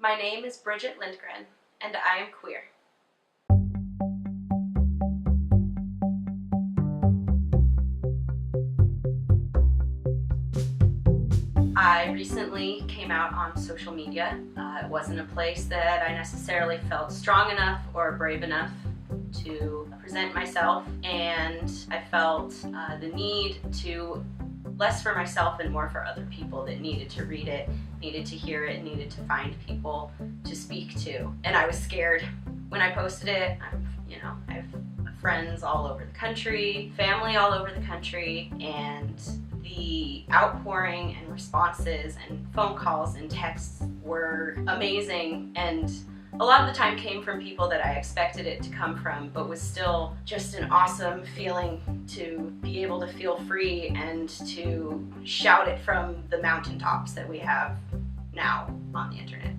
My name is Bridgette Lindgren, and I am queer. I recently came out on social media. It wasn't a place that I necessarily felt strong enough or brave enough to present myself, and I felt the need to, less for myself and more for other people that needed to read it, needed to hear it, needed to find people to speak to. And I was scared when I posted it. I have friends all over the country, family all over the country, and the outpouring and responses and phone calls and texts were amazing, and a lot of the time came from people that I expected it to come from, but was still just an awesome feeling to be able to feel free and to shout it from the mountaintops that we have now on the internet.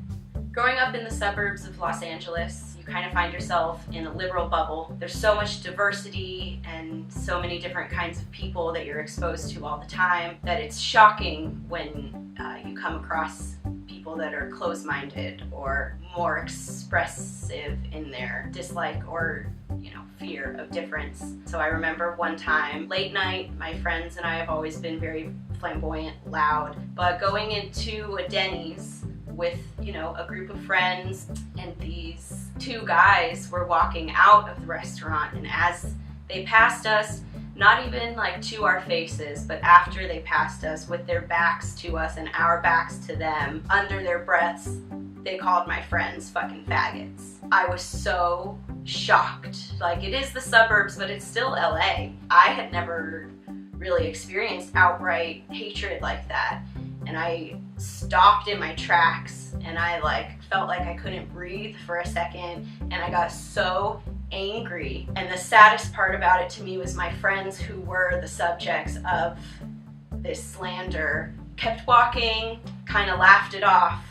Growing up in the suburbs of Los Angeles, you kind of find yourself in a liberal bubble. There's so much diversity and so many different kinds of people that you're exposed to all the time that it's shocking when you come across people that are closed-minded or more expressive in their dislike or fear of difference. So I remember one time, late night, my friends and I have always been very flamboyant, loud, but going into a Denny's with a group of friends, and these two guys were walking out of the restaurant, and as they passed us, not even like to our faces, but after they passed us with their backs to us and our backs to them, under their breaths, they called my friends fucking faggots. I was so shocked. Like, it is the suburbs, but it's still LA. I had never really experienced outright hatred like that. And I stopped in my tracks, and I felt like I couldn't breathe for a second, and I got so angry. And the saddest part about it to me was my friends who were the subjects of this slander kept walking, kind of laughed it off,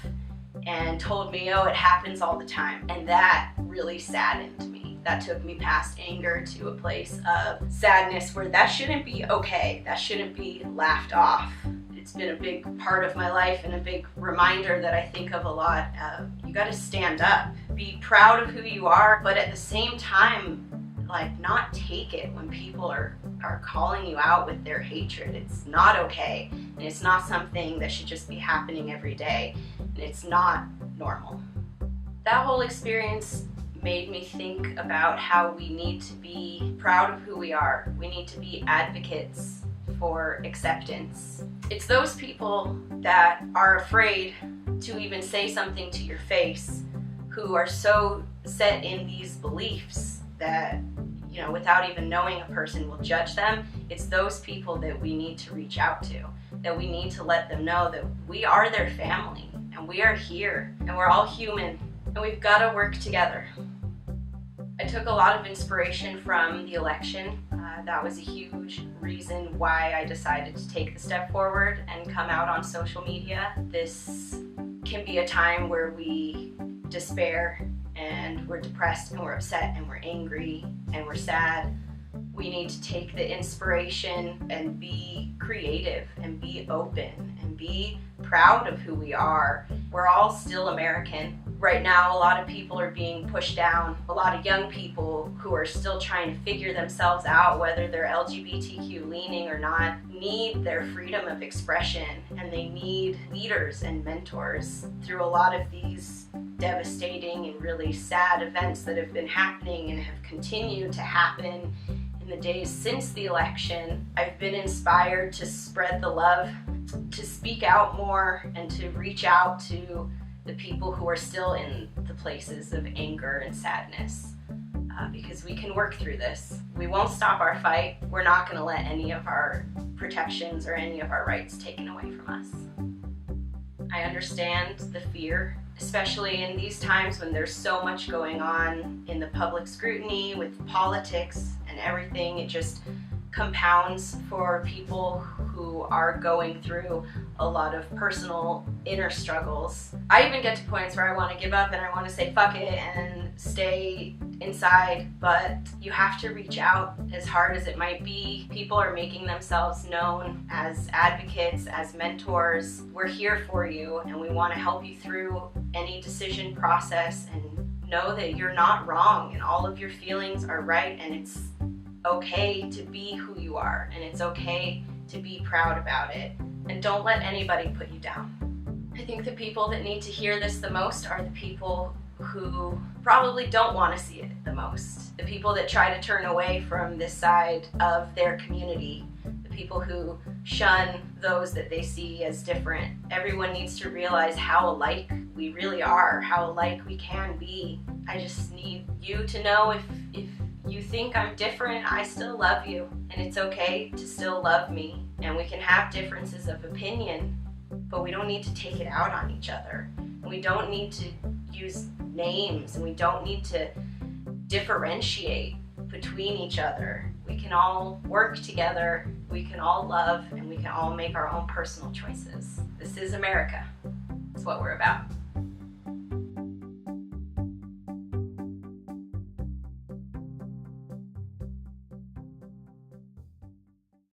and told me, oh, it happens all the time. And that really saddened me. That took me past anger to a place of sadness where that shouldn't be okay. That shouldn't be laughed off. It's been a big part of my life and a big reminder that I think of a lot. You gotta stand up, be proud of who you are, but at the same time, not take it when people are calling you out with their hatred. It's not okay, and it's not something that should just be happening every day, and it's not normal. That whole experience made me think about how we need to be proud of who we are. We need to be advocates for acceptance. It's those people that are afraid to even say something to your face, who are so set in these beliefs that, without even knowing a person, will judge them. It's those people that we need to reach out to, that we need to let them know that we are their family, and we are here, and we're all human, and we've got to work together. I took a lot of inspiration from the election. That was a huge reason why I decided to take the step forward and come out on social media. This can be a time where we despair, and we're depressed, and we're upset, and we're angry, and we're sad. We need to take the inspiration and be creative and be open and be proud of who we are. We're all still American. Right now, a lot of people are being pushed down. A lot of young people who are still trying to figure themselves out, whether they're LGBTQ leaning or not, need their freedom of expression, and they need leaders and mentors through a lot of these devastating and really sad events that have been happening and have continued to happen in the days since the election. I've been inspired to spread the love, to speak out more, and to reach out to the people who are still in the places of anger and sadness, because we can work through this. We won't stop our fight. We're not going to let any of our protections or any of our rights taken away from us. I understand the fear, especially in these times when there's so much going on in the public scrutiny with politics and everything. It just compounds for people who are going through a lot of personal inner struggles. I even get to points where I want to give up and I want to say fuck it and stay inside, but you have to reach out. As hard as it might be, people are making themselves known as advocates, as mentors. We're here for you and we want to help you through any decision process, and know that you're not wrong and all of your feelings are right, and it's okay to be who you are, and it's okay to be proud about it, and don't let anybody put you down. I think the people that need to hear this the most are the people who probably don't want to see it the most, the people that try to turn away from this side of their community, the people who shun those that they see as different. Everyone needs to realize how alike we really are, how alike we can be. I just need you to know if you think I'm different, I still love you, and it's okay to still love me, and we can have differences of opinion, but we don't need to take it out on each other. We don't need to use names, and we don't need to differentiate between each other. We can all work together, we can all love, and we can all make our own personal choices. This is America. It's what we're about.